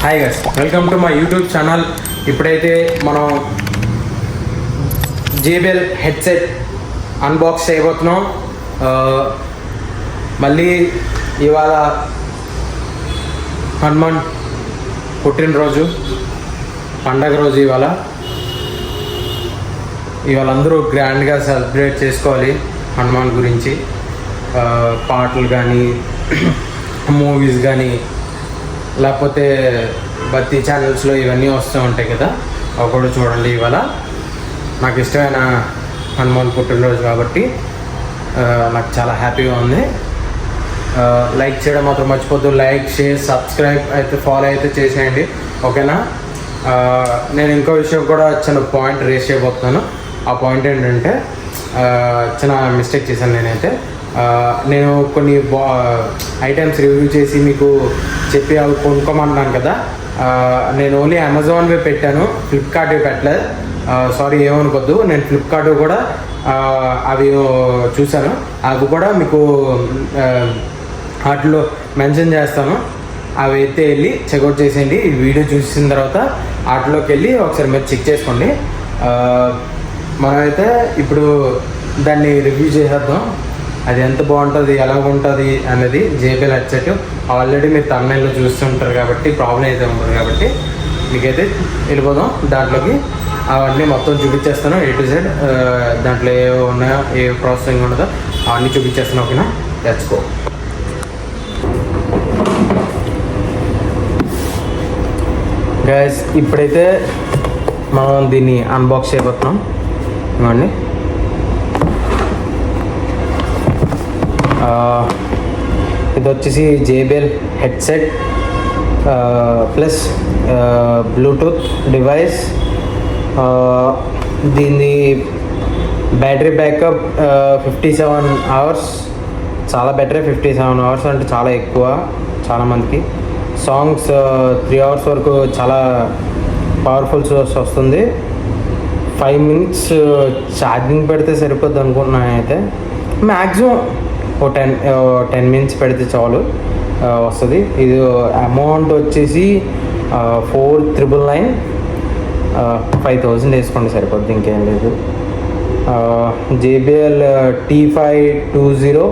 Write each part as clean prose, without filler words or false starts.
Hi guys, welcome to my YouTube channel. ఇప్పుడైతే మనం JBL headset unbox చేయబోతున్నాం. మళ్ళీ ఇవాళ హనుమాన్ పుట్టినరోజు పండగ రోజు. ఇవాళ అందరూ గ్రాండ్గా సెలబ్రేట్ చేసుకోవాలి హనుమాన్ గురించి. పాటలు కానీ మూవీస్ కానీ లేకపోతే భక్తి ఛానల్స్లో ఇవన్నీ వస్తూ ఉంటాయి కదా, అవి కూడా చూడండి. ఇవాళ నాకు ఇష్టమైన హనుమాన్ పుట్టినరోజు కాబట్టి నాకు చాలా హ్యాపీగా ఉంది. లైక్ చేయడం మాత్రం మర్చిపోద్దు. లైక్, షేర్, సబ్స్క్రైబ్ అయితే ఫాలో అయితే చేసేయండి, ఓకేనా? నేను ఇంకో విషయం కూడా చిన్న పాయింట్ రేస్ చేయబోతున్నాను. ఆ పాయింట్ ఏంటంటే చిన్న మిస్టేక్ చేశాను నేనైతే. నేను కొన్ని ఐటమ్స్ రివ్యూ చేసి మీకు చెప్పి అవి కొనుక్కోమన్నాను కదా, నేను ఓన్లీ అమెజాన్వే పెట్టాను, ఫ్లిప్కార్ట్వే పెట్టలేదు. సారీ, ఏమనుకోద్దు. నేను ఫ్లిప్కార్ట్ కూడా అవి చూశాను, అవి కూడా మీకు వాటిలో మెన్షన్ చేస్తాను. అవి అయితే వెళ్ళి చెక్అవుట్ చేసేయండి. ఈ వీడియో చూసిన తర్వాత వాటిలోకి వెళ్ళి ఒకసారి మీరు చెక్ చేసుకోండి. మనమైతే ఇప్పుడు దాన్ని రివ్యూ చేసేద్దాం. అది ఎంత బాగుంటుంది, ఎలా ఉంటుంది అనేది. JBL హెడ్సెట్ ఆల్రెడీ మీరు తమిళలో చూస్తుంటారు కాబట్టి ప్రాబ్లం అయితే ఉంటుంది కాబట్టి మీకైతే వెళ్ళిపోదాం దాంట్లోకి. అవన్నీ మొత్తం చూపించేస్తాను A to Z. దాంట్లో ఏ ఉన్నాయో, ఏ ప్రాసెసింగ్ ఉండదో అవన్నీ చూపించేస్తాను, ఓకేనా? Let's go. గైస్, ఇప్పుడైతే మనం దీన్ని అన్బాక్స్ చేయబోతున్నాం. ఇవ్వండి. ఇది వచ్చేసి JBL headset plus Bluetooth device. దీని బ్యాటరీ బ్యాకప్ 57 hours. చాలా బెటరే. 57 hours అంటే చాలా ఎక్కువ చాలామందికి. సాంగ్స్ 3 hours వరకు చాలా పవర్ఫుల్ సోర్స్ వస్తుంది. 5 minutes ఛార్జింగ్ పెడితే సరిపోద్ది అనుకుంటున్నాను అయితే. మ్యాక్సిమం 10 minutes పెడితే చాలు వస్తుంది. ఇది అమౌంట్ వచ్చేసి 4,999. 5,000 వేసుకోండి సరిపోద్ది, ఇంకేం లేదు. JBL T520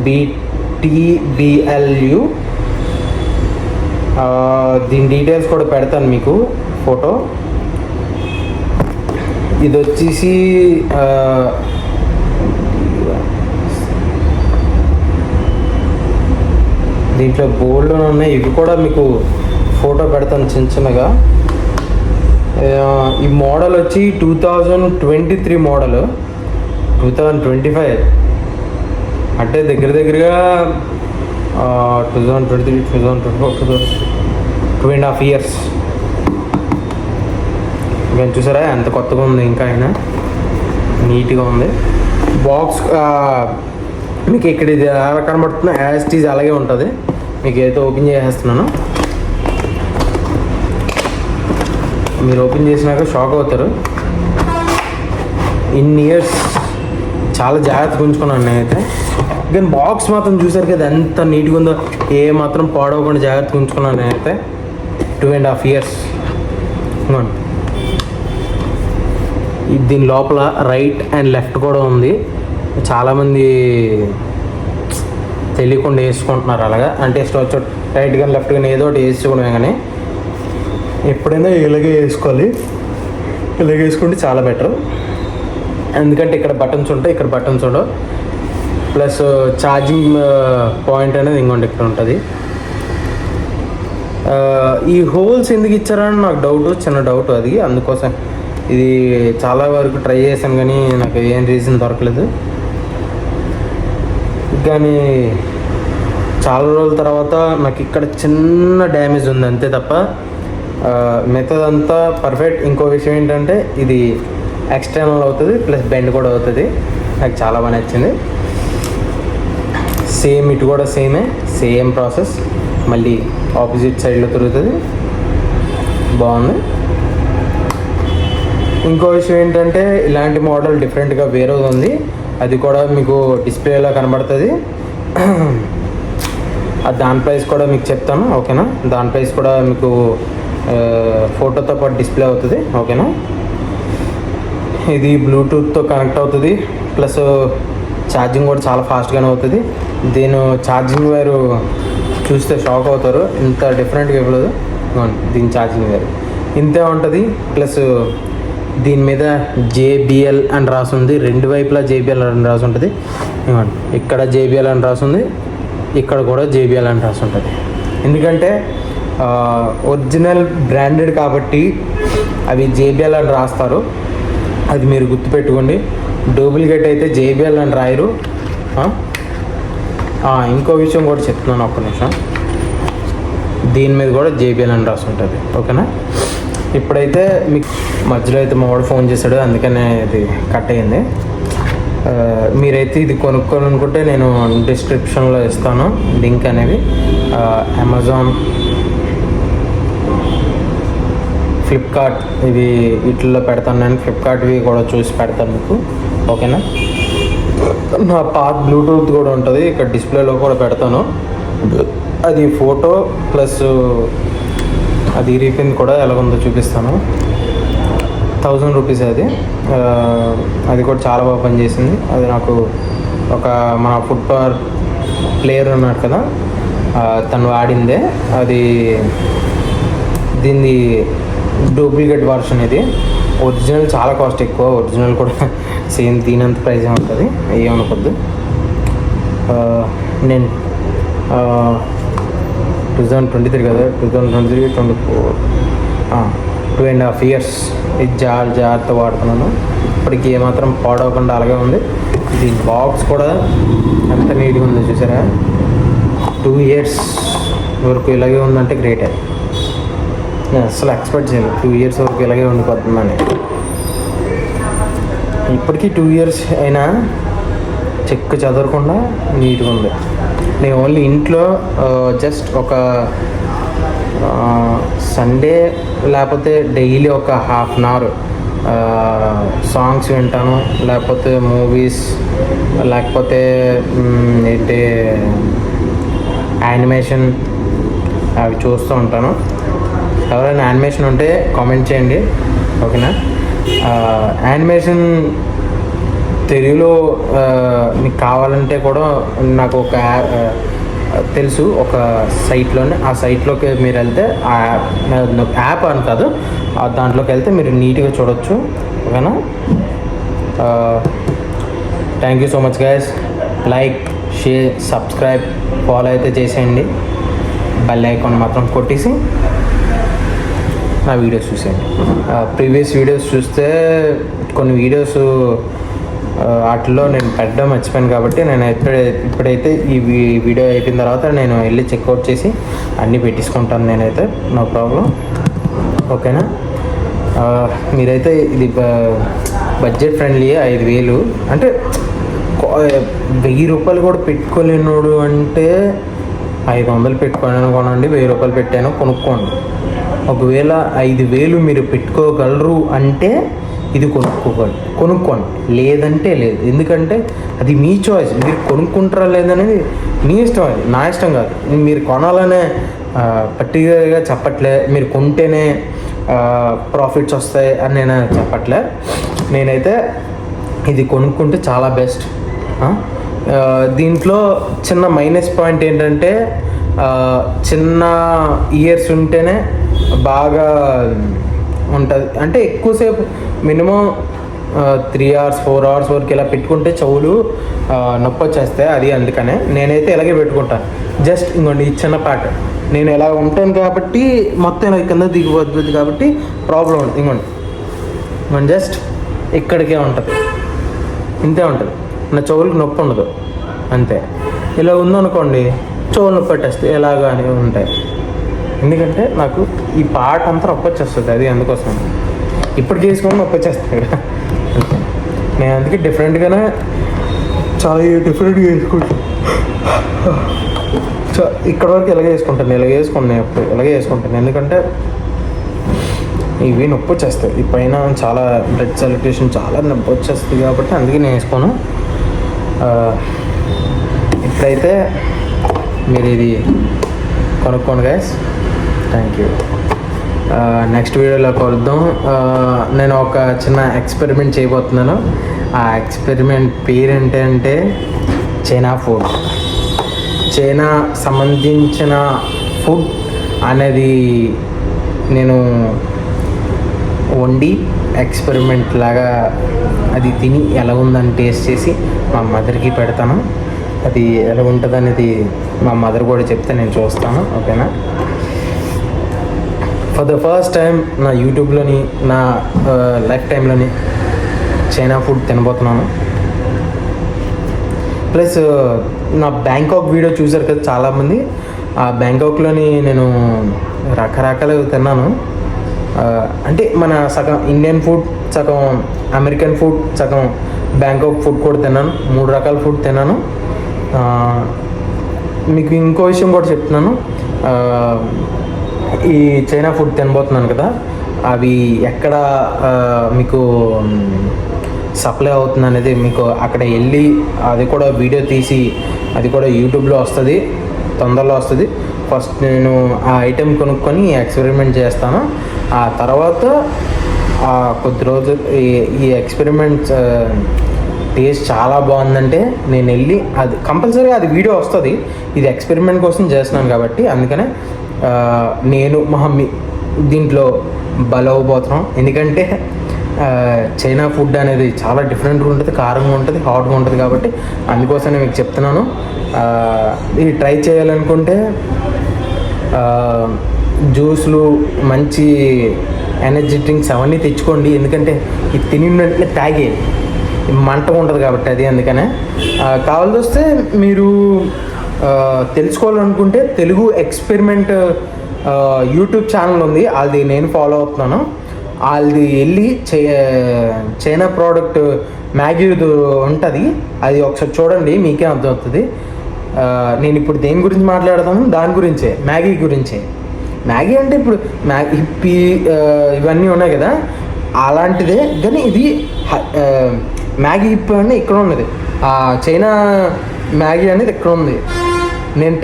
BTBLU. దీని డీటెయిల్స్ కూడా పెడతాను మీకు, ఫోటో. ఇది వచ్చేసి దీంట్లో బోల్డ్లో ఉన్నాయి. ఇవి కూడా మీకు ఫోటో పెడతాను చిన్న చిన్నగా. ఈ మోడల్ వచ్చి 2023 మోడల్. 2025 అంటే దగ్గరగా 2023, 2024, 2.5 years. మేము చూసారా ఎంత కొత్తగా ఉంది, ఇంకా అయినా నీట్గా ఉంది. బాక్స్ మీకు ఇక్కడ ఇది ఎలా కనబడుతుందో యాజ్ ఇట్ ఈజ్ అలాగే ఉంటుంది. మీకు అయితే ఓపెన్ చేసేస్తున్నాను. మీరు ఓపెన్ చేసినాక షాక్ అవుతారు. ఇన్ని ఇయర్స్ చాలా జాగ్రత్తగా ఉంచుకున్నాను నేనైతే. కానీ బాక్స్ మాత్రం చూసారు కదా ఎంత నీట్గా ఉందో. ఏ మాత్రం పాడవకుండా జాగ్రత్తగా ఉంచుకున్నాను నేనైతే. 2.5 years. దీని లోపల రైట్ అండ్ లెఫ్ట్ కూడా ఉంది. చాలామంది తెలియకుండా వేసుకుంటున్నారు అలాగా. అంటే ఇష్టం రైట్ కానీ లెఫ్ట్ కానీ ఏదో ఒకటి వేసుకోవడమే. కానీ ఎప్పుడైనా ఇలాగే వేసుకోవాలి. ఇలాగే వేసుకుంటే చాలా బెటర్. ఎందుకంటే ఇక్కడ బటన్స్ ఉంటాయి, ఇక్కడ బటన్స్ ఉండవు. ప్లస్ ఛార్జింగ్ పాయింట్ అనేది ఇంకోటి ఇక్కడ ఉంటుంది. ఈ హోల్స్ ఎందుకు ఇచ్చారని నాకు డౌట్, చిన్న డౌట్ అది. అందుకోసం ఇది చాలా వరకు ట్రై చేశాను కానీ నాకు ఏం రీజన్ దొరకలేదు. కానీ చాలా రోజుల తర్వాత నాకు ఇక్కడ చిన్న డ్యామేజ్ ఉంది అంతే తప్ప మిగతాదంతా పర్ఫెక్ట్. ఇంకో విషయం ఏంటంటే ఇది ఎక్స్టర్నల్ అవుతుంది, ప్లస్ బెండ్ కూడా అవుతుంది. నాకు చాలా బాగా నచ్చింది. సేమ్ ఇటు కూడా సేమ్ ప్రాసెస్. మళ్ళీ ఆపోజిట్ సైడ్లో తిరుగుతుంది, బాగుంది. ఇంకో విషయం ఏంటంటే ఇలాంటి మోడల్ డిఫరెంట్గా వేరే ఉంది. అది కూడా మీకు డిస్ప్లేలో కనబడుతుంది. దాని ప్రైస్ కూడా మీకు చెప్తాను, ఓకేనా. దాని ప్రైస్ కూడా మీకు ఫోటోతో పాటు డిస్ప్లే అవుతుంది, ఓకేనా. ఇది బ్లూటూత్తో కనెక్ట్ అవుతుంది, ప్లస్ ఛార్జింగ్ కూడా చాలా ఫాస్ట్గానే అవుతుంది. దీని ఛార్జింగ్ వైరు చూస్తే షాక్ అవుతారు, ఇంత డిఫరెంట్గా ఇవ్వలేదు. దీని ఛార్జింగ్ వైరు ఇంతే ఉంటుంది. ప్లస్ దీని మీద JBL అని రాసుంది, రెండు వైపులా JBL అని రాసి ఉంటుంది. ఇక్కడ JBL అని రాసుంది, ఇక్కడ కూడా JBL అని రాసి ఉంటుంది. ఎందుకంటే ఒరిజినల్ బ్రాండెడ్ కాబట్టి అవి JBL అని రాస్తారు, అది మీరు గుర్తుపెట్టుకోండి. డూప్లికేట్ అయితే JBL అని రాయరు. ఇంకో విషయం కూడా చెప్తున్నాను, ఒక్క నిమిషం. దీని మీద కూడా JBL అని రాసి ఉంటుంది, ఓకేనా. ఇప్పుడైతే మీకు మధ్యలో అయితే మా వాడు ఫోన్ చేశాడు, అందుకనే ఇది కట్ అయింది. మీరైతే ఇది కొనుక్కోవాలనుకుంటే నేను డిస్క్రిప్షన్లో ఇస్తాను లింక్ అనేది. అమెజాన్, ఫ్లిప్కార్ట్ ఇవి వీటిల్లో పెడతాను నేను. ఫ్లిప్కార్ట్వి కూడా చూసి పెడతాను మీకు, ఓకేనా. నా పాత బ్లూటూత్ కూడా ఉంటుంది, ఇక్కడ డిస్ప్లేలో కూడా పెడతాను. అది ఫోటో ప్లస్ అది రీపిన్ కూడా ఎలాగుందో చూపిస్తాను. 1000 రూపీస్ అది. అది కూడా చాలా బాగా పనిచేసింది. అది నాకు ఒక మన ఫుట్బాల్ ప్లేయర్ ఉన్నాడు కదా, తను వాడిందే అది. దీన్ని డూప్లికేట్ వర్షన్ ఇది. ఒరిజినల్ చాలా కాస్ట్ ఎక్కువ, ఒరిజినల్ కూడా సేమ్ దీనంత ప్రైజ్ ఉంటుంది, ఏమనుకోద్దు. నేను 2023 కదా, 2023, 24, 2.5 years ఇది జాగ్రత్త వాడుతున్నాను. ఇప్పటికి ఏమాత్రం పాడవకుండా అలాగే ఉంది. దీని బాక్స్ కూడా ఎంత నీట్గా ఉందో చూసారా. 2 years వరకు ఇలాగే ఉందంటే గ్రేటే. నేను అసలు ఎక్స్పెక్ట్ చేయలేదు 2 years వరకు ఇలాగే ఉండిపోతుందని. ఇప్పటికీ 2 years అయినా చెక్కు చదవకుండా నీట్గా ఉంది. నేను ఓన్లీ ఇంట్లో జస్ట్ ఒక సండే లేకపోతే డైలీ ఒక ½ hour సాంగ్స్ వింటాను, లేకపోతే మూవీస్, లేకపోతే ఏంటి యానిమేషన్ అవి చూస్తూ ఉంటాను. ఎవరైనా యానిమేషన్ ఉంటే కామెంట్ చేయండి, ఓకేనా. యానిమేషన్ తెలుగులో మీకు కావాలంటే కూడా నాకు ఒక తెలుసు, ఒక సైట్లోనే. ఆ సైట్లోకి మీరు వెళ్తే ఆ యాప్ అని కాదు, దాంట్లోకి వెళ్తే మీరు నీట్గా చూడొచ్చు, ఓకేనా. Thank you so much guys. Like, share, subscribe, follow అయితే చేసేయండి. బెల్ ఐకాన్ మాత్రం కొట్టేసి నా వీడియోస్ చూసేయండి. ప్రీవియస్ వీడియోస్ చూస్తే కొన్ని వీడియోస్ వాటిలో నేను పెట్టడం మర్చిపోయాను కాబట్టి నేను ఇప్పుడైతే ఈ వీడియో అయిపోయిన తర్వాత నేను వెళ్ళి చెక్అవుట్ చేసి అన్నీ పెట్టించుకుంటాను నేనైతే, నో ప్రాబ్లం, ఓకేనా. మీరైతే ఇది బడ్జెట్ ఫ్రెండ్లీ. 5000 అంటే 1000 రూపాయలు కూడా పెట్టుకోలేనోడు అంటే 500 పెట్టుకోను కొనండి, 1000 రూపాయలు పెట్టాను కొనుక్కోండి. ఒకవేళ 5000 మీరు పెట్టుకోగలరు అంటే ఇది కొనుక్కోండి, లేదంటే లేదు. ఎందుకంటే అది మీ చాయిస్, మీరు కొనుక్కుంటారా లేదనేది మీ ఇష్టం, అది నా ఇష్టం కాదు. మీరు కొనాలనే పర్టికులర్గా చెప్పట్లే, మీరు కొంటేనే ప్రాఫిట్స్ వస్తాయి అని నేను చెప్పట్లే. నేనైతే ఇది కొనుక్కుంటే చాలా బెస్ట్. దీంట్లో చిన్న మైనస్ పాయింట్ ఏంటంటే చిన్న ఇయర్స్ ఉంటేనే బాగా ఉంటుంది. అంటే ఎక్కువసేపు మినిమం 3 hours 4 hours వరకు ఇలా పెట్టుకుంటే చెవులు నొప్పి వచ్చేస్తాయి. అది అందుకనే నేనైతే ఇలాగే పెట్టుకుంటాను. జస్ట్ ఇంకోండి ఈ చిన్న పార్ట్ నేను ఇలా ఉంటాను కాబట్టి మొత్తం ఇలా కింద దిగిపోతుంది కాబట్టి ప్రాబ్లం ఉంటుంది. ఇంకోండి జస్ట్ ఇక్కడికే ఉంటుంది, ఇంతే ఉంటుంది. నా చెవులకు నొప్పి ఉండదు అంతే. ఇలా ఉందనుకోండి చెవులు నొప్పి పెట్టేస్తాయి, ఎలాగానే ఉంటాయి. ఎందుకంటే నాకు ఈ పాట అంతా నొప్పి వచ్చేస్తుంది, అది అందుకోసం. ఇప్పటికి వేసుకొని నొప్పి వచ్చేస్తాయి కదా, నేను అందుకే డిఫరెంట్గానే చాలా డిఫరెంట్గా వేసుకుంటాను. ఇక్కడ వరకు ఇలాగే వేసుకుంటాను, ఇలాగే వేసుకుంటాను. ఎందుకంటే ఇవి నొప్పి వచ్చేస్తాయి, ఈ పైన చాలా బ్లడ్ సర్క్యులేషన్ చాలా నొప్పి వచ్చేస్తుంది కాబట్టి అందుకే నేను వేసుకోను. ఇప్పుడైతే మీరు ఇది కొనుక్కోండి గైస్. Thank you. నెక్స్ట్ వీడియోలో కలుద్దాం. నేను ఒక చిన్న ఎక్స్పెరిమెంట్ చేయబోతున్నాను. ఆ ఎక్స్పెరిమెంట్ పేరు ఏంటంటే చైనా ఫుడ్. చైనా సంబంధించిన ఫుడ్ అనేది నేను వండి ఎక్స్పెరిమెంట్ లాగా అది తిని ఎలా ఉందని టేస్ట్ చేసి మా మదర్కి పెడతాను. అది ఎలా ఉంటుంది అనేది మా మదర్ కూడా చెప్తే నేను చూస్తాను. ఓకేనా? ఫర్ ద ఫస్ట్ టైం నా యూట్యూబ్లోని నా లైఫ్ టైంలోని చైనా ఫుడ్ తినబోతున్నాను. ప్లస్ నా బ్యాంకాక్ వీడియో చూసారు కదా చాలామంది. ఆ బ్యాంకాక్లోని నేను రకరకాలు తిన్నాను. అంటే మన సగం ఇండియన్ ఫుడ్, సగం అమెరికన్ ఫుడ్, సగం బ్యాంకాక్ ఫుడ్ కూడా తిన్నాను. 3 రకాల ఫుడ్ తిన్నాను. మీకు ఇంకో విషయం కూడా చెప్తున్నాను. ఈ చైనా ఫుడ్ తినబోతున్నాను కదా, అవి ఎక్కడ మీకు సప్లై అవుతుంది అనేది మీకు అక్కడ వెళ్ళి అది కూడా వీడియో తీసి అది కూడా యూట్యూబ్లో వస్తుంది, తొందరలో వస్తుంది. ఫస్ట్ నేను ఆ ఐటెం కొనుక్కొని ఎక్స్పెరిమెంట్ చేస్తాను. ఆ తర్వాత కొద్ది రోజులు ఈ ఎక్స్పెరిమెంట్ టేస్ట్ చాలా బాగుందంటే నేను వెళ్ళి అది కంపల్సరీగా అది వీడియో వస్తుంది. ఇది ఎక్స్పెరిమెంట్ కోసం చేస్తున్నాను కాబట్టి అందుకనే నేను మా మమ్మీ దీంట్లో బలవబోతున్నాం. ఎందుకంటే చైనా ఫుడ్ అనేది చాలా డిఫరెంట్గా ఉంటుంది, కారంగా ఉంటుంది, హాట్గా ఉంటుంది. కాబట్టి అందుకోసమే మీకు చెప్తున్నాను. ఇది ట్రై చేయాలనుకుంటే జ్యూస్లు, మంచి ఎనర్జీ డ్రింక్స్ అవన్నీ తెచ్చుకోండి. ఎందుకంటే ఇది తిని వెంటనే తాగేది మంట ఉంటుంది కాబట్టి అది అందుకనే. కావాల్సి వస్తే మీరు తెలుసుకోవాలనుకుంటే తెలుగు ఎక్స్పెరిమెంట్ యూట్యూబ్ ఛానల్ ఉంది, అది నేను ఫాలో అవుతున్నాను. అది వెళ్ళి చైనా ప్రోడక్ట్ మ్యాగీ ఉంటుంది, అది ఒకసారి చూడండి, మీకే అర్థమవుతుంది. నేను ఇప్పుడు దేని గురించి మాట్లాడతాను, దాని గురించే, మ్యాగీ గురించే. మ్యాగీ అంటే ఇప్పుడు హిప్పీ ఇవన్నీ ఉన్నాయి కదా, అలాంటిదే. కానీ ఇది మ్యాగీ హిప్పీ అంటే ఇక్కడ ఉన్నది, చైనా మ్యాగీ అనేది ఇక్కడ ఉంది. నేను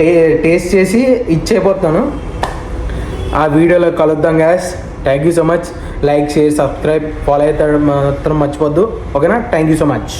టేస్ట్ చేసి ఇచ్చేపోతాను. ఆ వీడియోలో కలుద్దాం gas. Thank you so much. Like, share, subscribe, follow అయితే మాత్రం మర్చిపోద్దు. ఓకేనా? Thank you so much.